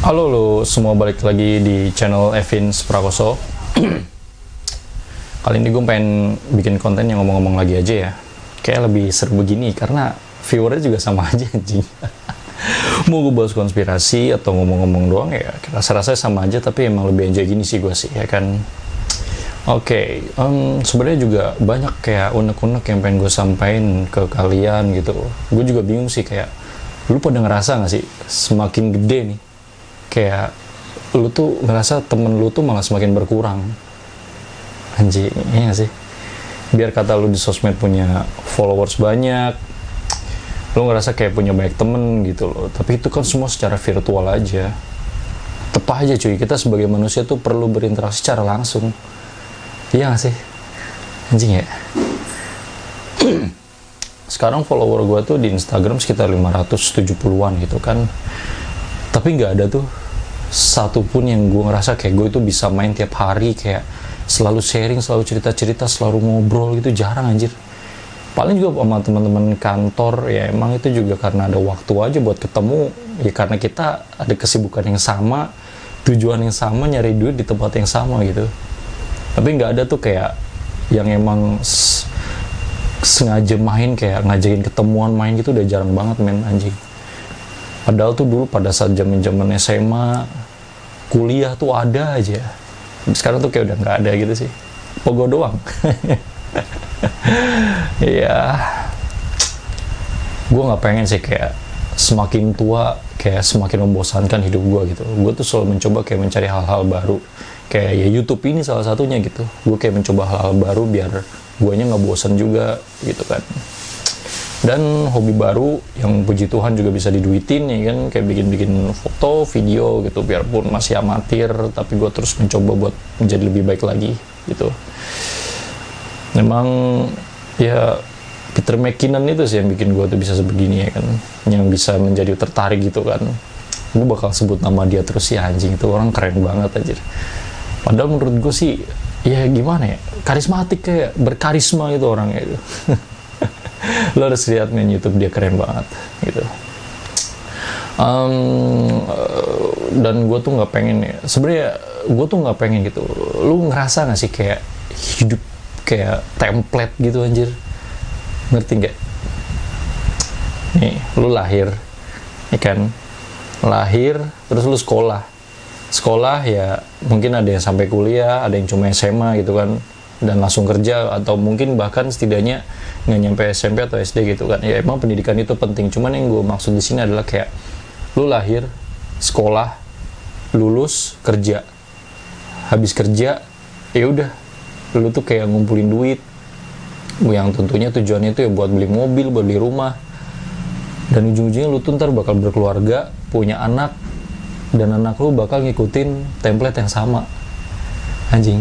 Halo lo semua, balik lagi di channel Evins Prakoso. Kali ini gue pengen bikin konten yang ngomong-ngomong lagi aja ya. Kayak lebih seru begini karena viewernya juga sama aja anjing. Mau gue bahas konspirasi atau ngomong-ngomong doang ya rasa-rasanya sama aja, tapi emang lebih enjoy gini sih gue sih ya kan. Oke, sebenarnya juga banyak kayak unek-unek yang pengen gue sampaikan ke kalian gitu. Gue juga bingung sih, kayak lu pada ngerasa gak sih semakin gede nih, kayak lu tuh ngerasa temen lu tuh malah semakin berkurang anjing, iya gak sih? Biar kata lu di sosmed punya followers banyak, lu ngerasa kayak punya banyak temen gitu loh, tapi itu kan semua secara virtual aja. Tetep aja cuy, kita sebagai manusia tuh perlu berinteraksi secara langsung, iya gak sih? Anjing ya. Sekarang follower gue tuh di Instagram sekitar 570-an gitu kan, tapi nggak ada tuh satu pun yang gue ngerasa kayak gue itu bisa main tiap hari, kayak selalu sharing, selalu cerita-cerita, selalu ngobrol gitu, jarang anjir. Paling juga sama teman-teman kantor ya, emang itu juga karena ada waktu aja buat ketemu ya, karena kita ada kesibukan yang sama, tujuan yang sama, nyari duit di tempat yang sama gitu. Tapi nggak ada tuh kayak yang emang sengaja main, kayak ngajakin ketemuan main gitu, udah jarang banget men anjing. Padahal tuh dulu pada saat zaman SMA, kuliah tuh ada aja. Sekarang tuh kayak udah nggak ada gitu sih. Pogo doang. Iya. Gue nggak pengen sih kayak semakin tua kayak semakin membosankan hidup gue gitu. Gue tuh selalu mencoba kayak mencari hal-hal baru. Kayak ya YouTube ini salah satunya gitu. Gue kayak mencoba hal-hal baru biar guanya nggak bosan juga gitu kan. Dan hobi baru yang puji Tuhan juga bisa diduitin ya kan, kayak bikin-bikin foto, video gitu, biarpun masih amatir, tapi gue terus mencoba buat menjadi lebih baik lagi gitu. Memang ya Peter McKinnon itu sih yang bikin gue tuh bisa sebegini ya kan, yang bisa menjadi tertarik gitu kan. Gue bakal sebut nama dia terus ya, anjing itu orang keren banget anjir. Padahal menurut gue sih ya gimana ya, karismatik, kayak berkarisma gitu orangnya itu. Lo harus lihat main YouTube, dia keren banget gitu. Dan gue tuh nggak pengen ya, sebenarnya gue tuh nggak pengen gitu. Lu ngerasa nggak sih kayak hidup kayak template gitu anjir, ngerti nggak? Nih lu lahir ya kan, lahir terus lu sekolah ya, mungkin ada yang sampai kuliah, ada yang cuma SMA gitu kan, dan langsung kerja, atau mungkin bahkan setidaknya nggak nyampe SMP atau SD gitu kan. Ya emang pendidikan itu penting, cuman yang gue maksud di sini adalah kayak lu lahir, sekolah, lulus, kerja, habis kerja ya udah, lu tuh kayak ngumpulin duit yang tentunya tujuannya itu ya buat beli mobil, buat beli rumah, dan ujung-ujungnya lu tuh ntar bakal berkeluarga, punya anak, dan anak lu bakal ngikutin template yang sama anjing.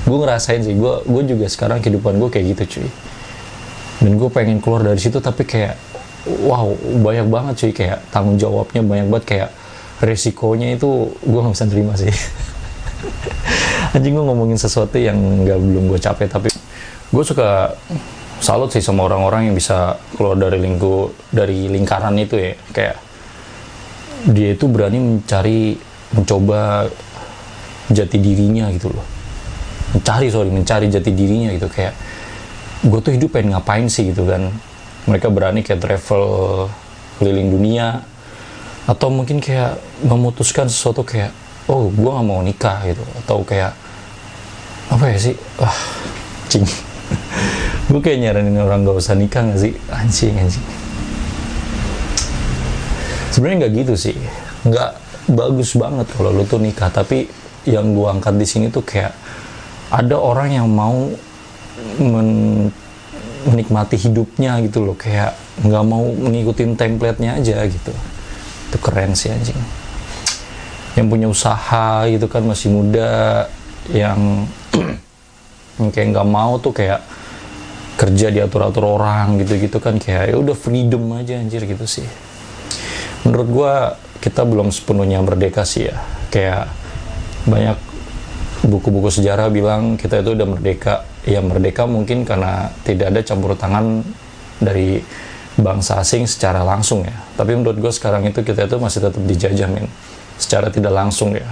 Gue ngerasain sih, gue juga sekarang kehidupan gue kayak gitu cuy, dan gue pengen keluar dari situ, tapi kayak wow banyak banget cuy, kayak tanggung jawabnya banyak banget, kayak resikonya itu gue nggak bisa terima sih. Anjing, gue ngomongin sesuatu yang belum gue capek, tapi gue suka salut sih sama orang-orang yang bisa keluar dari lingkaran itu ya, kayak dia itu berani mencoba jati dirinya gitu loh, mencari jati dirinya gitu. Kayak gue tuh hidup pengen ngapain sih gitu kan. Mereka berani kayak travel keliling dunia, atau mungkin kayak memutuskan sesuatu kayak oh gue nggak mau nikah gitu, atau kayak apa ya sih, cing. Gue kayak nyaranin orang gak usah nikah gak sih, anjing. Sebenarnya nggak gitu sih, nggak bagus banget kalau lu tuh nikah, tapi yang gue angkat di sini tuh kayak ada orang yang mau menikmati hidupnya gitu loh, kayak nggak mau ngikutin template-nya aja gitu. Itu keren sih anjing. Yang punya usaha gitu kan, masih muda, yang kayak nggak mau tuh kayak kerja diatur-atur orang gitu kan, kayak ya udah freedom aja anjir gitu sih. Menurut gua kita belum sepenuhnya merdeka sih ya. Kayak banyak buku-buku sejarah bilang kita itu udah merdeka. Ya merdeka mungkin karena tidak ada campur tangan dari bangsa asing secara langsung ya. Tapi menurut gue sekarang itu kita itu masih tetap dijajah men. secara tidak langsung ya,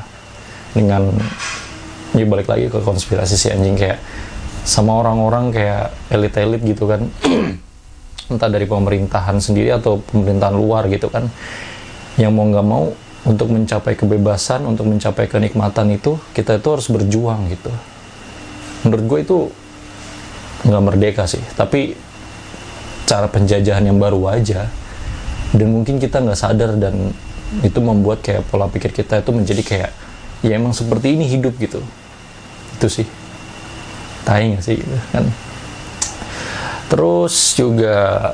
dengan ya balik lagi ke konspirasi si anjing, kayak sama orang-orang kayak elit-elit gitu kan entah dari pemerintahan sendiri atau pemerintahan luar gitu kan, yang mau nggak mau untuk mencapai kebebasan, untuk mencapai kenikmatan itu, kita itu harus berjuang gitu. Menurut gue itu nggak merdeka sih, tapi cara penjajahan yang baru aja, dan mungkin kita nggak sadar, dan itu membuat kayak pola pikir kita itu menjadi kayak ya emang seperti ini hidup gitu. Itu sih tai nggak sih gitu kan. Terus juga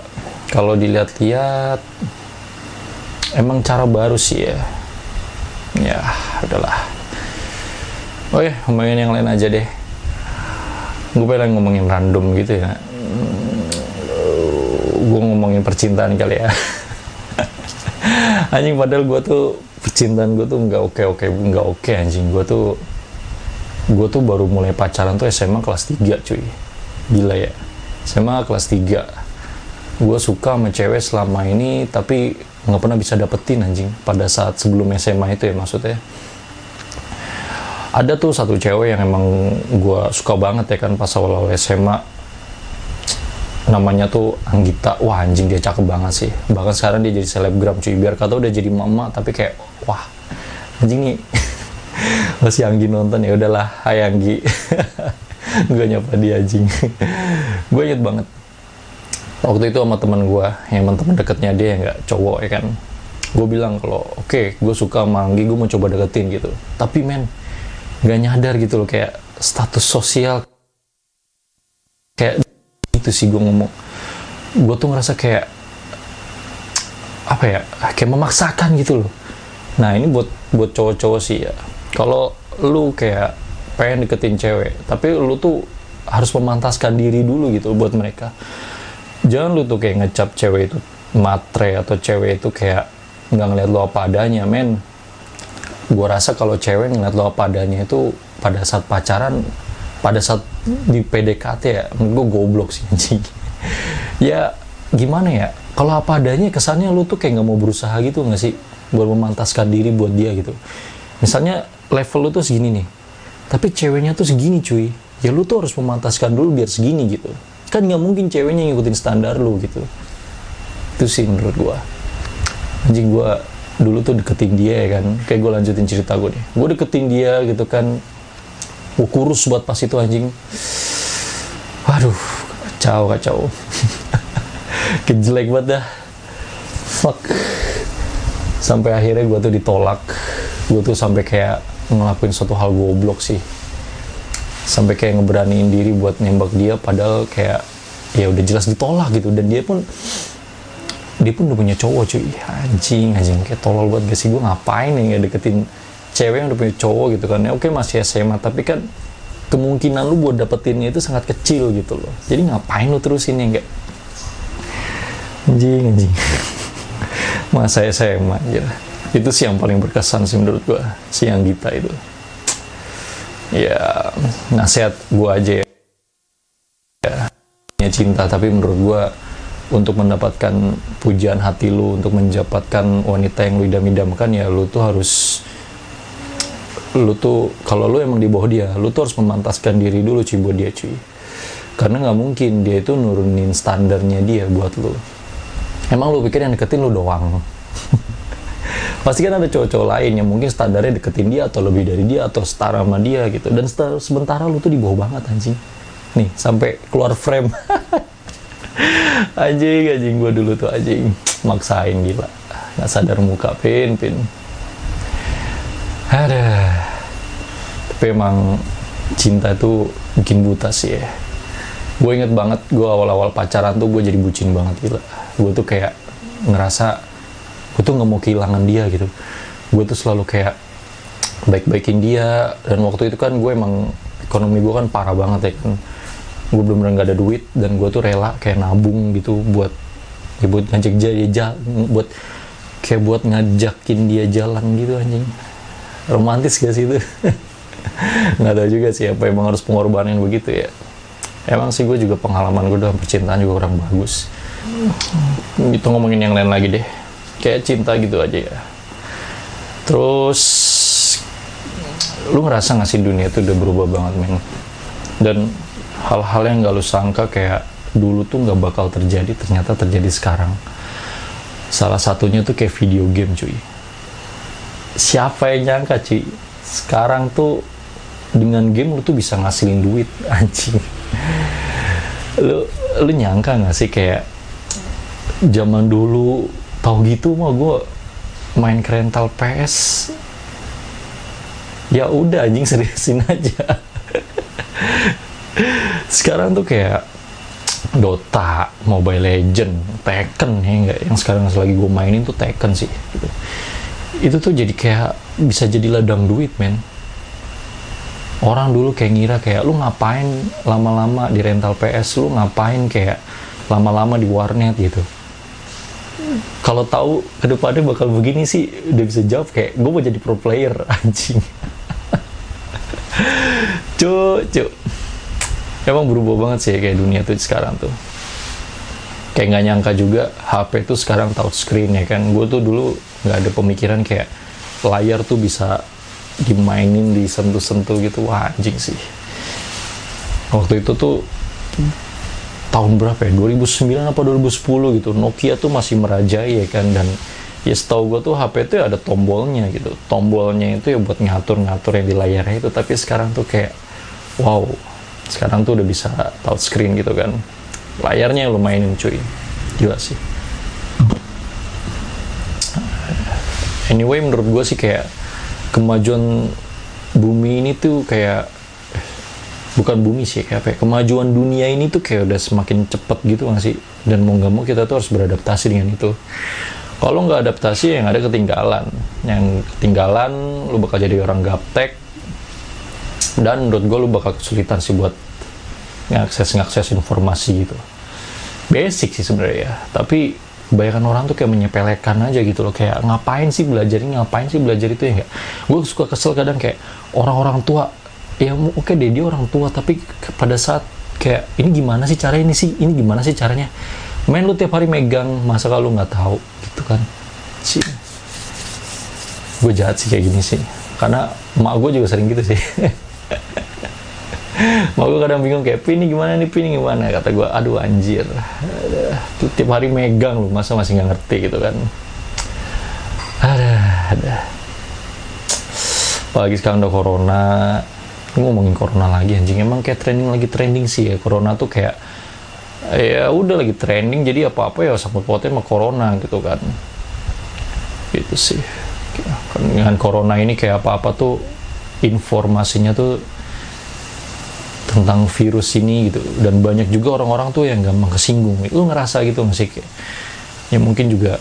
kalau dilihat-lihat emang cara baru sih ya, ya udahlah. Oke, ngomongin yang lain aja deh. Gue pengen ngomongin random gitu ya. Gue ngomongin percintaan kali ya. Anjing, padahal gue tuh percintaan gue tuh nggak oke anjing. Gue tuh baru mulai pacaran tuh SMA kelas 3 cuy. Gila ya, SMA kelas 3 gue suka sama cewek selama ini, tapi nggak pernah bisa dapetin anjing. Pada saat sebelum SMA itu ya, maksudnya ada tuh satu cewek yang emang gue suka banget ya kan pas awal-awal SMA, namanya tuh Anggita. Wah anjing, dia cakep banget sih, bahkan sekarang dia jadi selebgram cuy. Biar kata udah jadi mama, tapi kayak wah anjing nih. Masih Anggi nonton ya udahlah, hai Anggi. Gue nyapa dia anjing. Gue inget banget waktu itu sama teman gue, yang teman deketnya dia yang nggak cowok ya kan. Gue bilang kalau oke, gue suka sama Anggi, gue mau coba deketin gitu. Tapi men, nggak nyadar gitu loh, kayak status sosial kayak itu sih. Gue ngomong, gue tuh ngerasa kayak apa ya, kayak memaksakan gitu loh. Nah ini buat cowok-cowok sih ya, kalau lu kayak pengen deketin cewek, tapi lu tuh harus memantaskan diri dulu gitu buat mereka. Jangan lu tuh kayak ngecap cewek itu matre, atau cewek itu kayak nggak ngeliat lu apa adanya, men. Gue rasa kalau cewek ngeliat lu apa adanya itu pada saat pacaran, pada saat di PDKT ya, menurut gue goblok sih anjing. Ya gimana ya, kalau apa adanya kesannya lu tuh kayak nggak mau berusaha gitu nggak sih, buat memantaskan diri buat dia gitu. Misalnya level lu tuh segini nih, tapi ceweknya tuh segini cuy, ya lu tuh harus memantaskan dulu biar segini gitu kan. Nggak mungkin ceweknya ngikutin standar lu gitu. Itu sih menurut gua anjing. Gua dulu tuh deketin dia ya kan, kayak gue lanjutin cerita gue deh. Gue deketin dia gitu kan, gue kurus buat pas itu anjing. Waduh, kacau. Kejelek banget dah, fuck. Sampai akhirnya gue tuh ditolak. Gue tuh sampai kayak ngelakuin suatu hal goblok sih, sampai kayak ngeberaniin diri buat nembak dia, padahal kayak ya udah jelas ditolak gitu. Dan dia pun udah punya cowok cuy. Anjing kayak tolol banget gak sih. Gue ngapain ya deketin cewek yang udah punya cowok gitu kan ya. Oke masih SMA, tapi kan kemungkinan lu buat dapetinnya itu sangat kecil gitu loh. Jadi ngapain lu terusin ya enggak. Anjing. Masa SMA aja. Itu sih yang paling berkesan sih menurut gue, si Anggita itu. Ya nasihat gue aja ya, cinta, tapi menurut gue untuk mendapatkan pujian hati lu, untuk mendapatkan wanita yang lu idam-idamkan, ya lu tuh kalau lu emang di bawah dia, lu tuh harus memantaskan diri dulu cuy buat dia cuy. Karena nggak mungkin dia itu nurunin standarnya dia buat lu. Emang lu pikir yang deketin lu doang? Pasti kan ada cowok-cowok lain yang mungkin standarnya deketin dia, atau lebih dari dia, atau setara sama dia gitu. Dan sementara lu tuh di bawah banget anjing. Nih sampai keluar frame. Anjing gue dulu tuh anjing maksain, gila, nggak sadar muka. Pin ada. Tapi emang cinta itu bikin buta sih ya. Gue inget banget gue awal-awal pacaran tuh gue jadi bucin banget, gila. Gue tuh kayak ngerasa gue tuh nggak mau kehilangan dia gitu. Gue tuh selalu kayak baik-baikin dia. Dan waktu itu kan gue emang ekonomi gue kan parah banget ya kan. Gue bener-bener gak ada duit, dan gue tuh rela kayak nabung gitu buat ngajak dia buat ngajakin dia jalan gitu anjing. Romantis gak sih itu? Nggak tahu juga sih apa emang harus pengorbanan begitu ya. Emang sih gue juga pengalaman gue dalam percintaan juga kurang bagus. Itu ngomongin yang lain lagi deh, kayak cinta gitu aja ya. Terus lu ngerasa gak sih dunia itu udah berubah banget, men? Dan hal-hal yang gak lu sangka kayak dulu tuh gak bakal terjadi, ternyata terjadi sekarang. Salah satunya tuh kayak video game, cuy. Siapa yang nyangka, cuy? Sekarang tuh dengan game lu tuh bisa ngasilin duit, anjing. Lu nyangka gak sih kayak zaman dulu tau gitu mah gue main ke rental PS ya udah anjing, seriusin aja. Sekarang tuh kayak Dota, Mobile Legend, Tekken ya enggak, yang sekarang lagi gue mainin tuh Tekken sih gitu. Itu tuh jadi kayak bisa jadi ladang duit, men. Orang dulu kayak ngira kayak lu ngapain lama-lama di rental PS, lu ngapain kayak lama-lama di warnet gitu. Kalau tahu kedepannya bakal begini sih udah bisa jawab kayak gue mau jadi pro player, anjing. Cuk. Emang berubah banget sih kayak dunia tuh sekarang tuh. Kayak nggak nyangka juga HP tuh sekarang touchscreen ya kan. Gue tuh dulu nggak ada pemikiran kayak layar tuh bisa dimainin, disentuh-sentuh gitu. Wah, anjing sih. Waktu itu tuh tahun berapa ya? 2009 apa 2010 gitu. Nokia tuh masih merajai ya kan, dan ya setahu gue tuh HP itu ada tombolnya gitu. Tombolnya itu ya buat ngatur-ngatur yang di layarnya itu, tapi sekarang tuh kayak wow. Sekarang tuh udah bisa touchscreen gitu kan. Layarnya yang lu mainin, cuy. Gila sih. Anyway, menurut gue sih kayak kemajuan bumi ini tuh kayak bukan bumi sih, kayak apa ya, kemajuan dunia ini tuh kayak udah semakin cepet gitu nggak sih, dan mau nggak mau kita tuh harus beradaptasi dengan itu. Kalau nggak adaptasi yang ada ketinggalan, lu bakal jadi orang gaptek, dan menurut gue lu bakal kesulitan sih buat ngakses informasi gitu. Basic sih sebenarnya ya, tapi kebanyakan orang tuh kayak menyepelekan aja gitu loh, kayak ngapain sih belajar itu ya nggak. Gue suka kesel kadang kayak orang-orang tua, ya oke deh dia orang tua, tapi pada saat kayak ini gimana sih caranya, main lu tiap hari megang, masa kalau lu nggak tahu gitu kan sih. Gue jahat sih kayak gini sih, karena emak gue juga sering gitu sih. Mak gue kadang bingung kayak pini gimana, kata gue aduh anjir, tiap hari megang lu, masa masih nggak ngerti gitu kan. Ada apalagi sekarang udah corona. Ngomongin corona lagi anjing, emang kayak trending sih ya corona tuh, kayak ya udah lagi trending, jadi apa-apa ya sangkut pautnya sama corona gitu kan. Gitu sih. Dengan corona ini kayak apa-apa tuh informasinya tuh tentang virus ini gitu, dan banyak juga orang-orang tuh yang gampang kesinggung. Lu ngerasa gitu nggak sih? Ya mungkin juga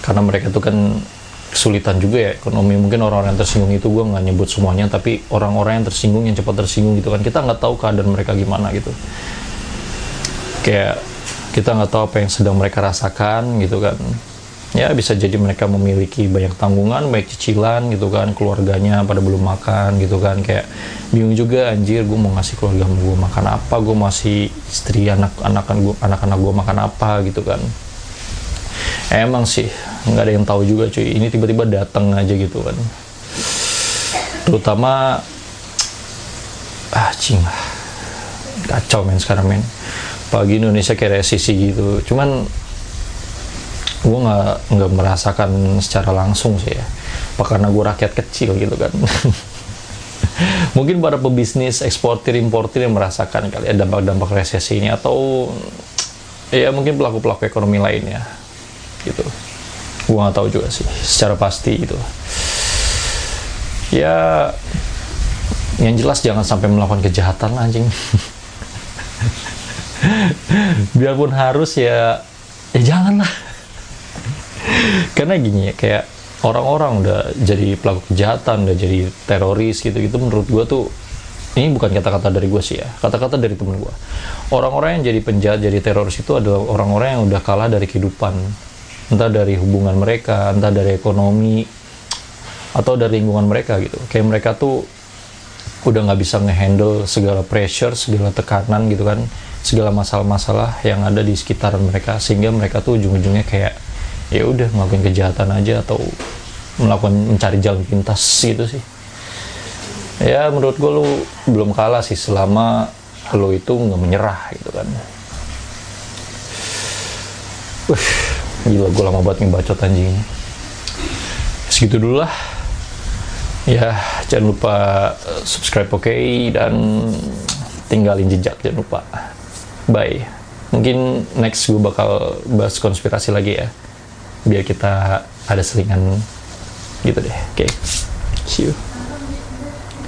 karena mereka tuh kan kesulitan juga ya ekonomi, mungkin orang-orang yang tersinggung itu, gue nggak nyebut semuanya, tapi orang-orang yang tersinggung, yang cepat tersinggung gitu kan, kita nggak tahu keadaan mereka gimana gitu, kayak kita nggak tahu apa yang sedang mereka rasakan gitu kan. Ya bisa jadi mereka memiliki banyak tanggungan, baik cicilan gitu kan, keluarganya pada belum makan gitu kan, kayak bingung juga, anjir gue mau ngasih keluarga gue makan apa, gue masih istri, anak-anak gue makan apa gitu kan. Emang sih nggak ada yang tahu juga cuy, ini tiba-tiba datang aja gitu kan. Terutama kacau men sekarang men, pagi Indonesia kayak resisi gitu. Cuman gue nggak merasakan secara langsung sih ya, apa karena gue rakyat kecil gitu kan. Mungkin para pebisnis eksportir importir yang merasakan kali ya dampak-dampak resesi ini, atau ya mungkin pelaku-pelaku ekonomi lainnya gitu. Gue nggak tahu juga sih secara pasti gitu. Ya yang jelas jangan sampai melakukan kejahatan lah anjing. Biarpun harus ya janganlah. Karena gini ya, kayak orang-orang udah jadi pelaku kejahatan, udah jadi teroris gitu-gitu, menurut gue tuh ini bukan kata-kata dari gue sih ya, kata-kata dari temen gue. Orang-orang yang jadi penjahat, jadi teroris itu adalah orang-orang yang udah kalah dari kehidupan, entah dari hubungan mereka, entah dari ekonomi, atau dari lingkungan mereka gitu. Kayak mereka tuh udah nggak bisa ngehandle segala pressure, segala tekanan gitu kan, segala masalah-masalah yang ada di sekitaran mereka, sehingga mereka tuh ujung-ujungnya kayak ya udah ngelakuin kejahatan aja, atau mencari jalan pintas gitu sih. Ya menurut gue lu belum kalah sih selama lu itu nggak menyerah gitu kan. Gila, gue lama banget ngebacot anjing. Segitu dulu lah. Ya, jangan lupa subscribe, oke, dan tinggalin jejak, jangan lupa. Bye. Mungkin next gue bakal bahas konspirasi lagi ya. Biar kita ada selingan gitu deh. Oke. See you.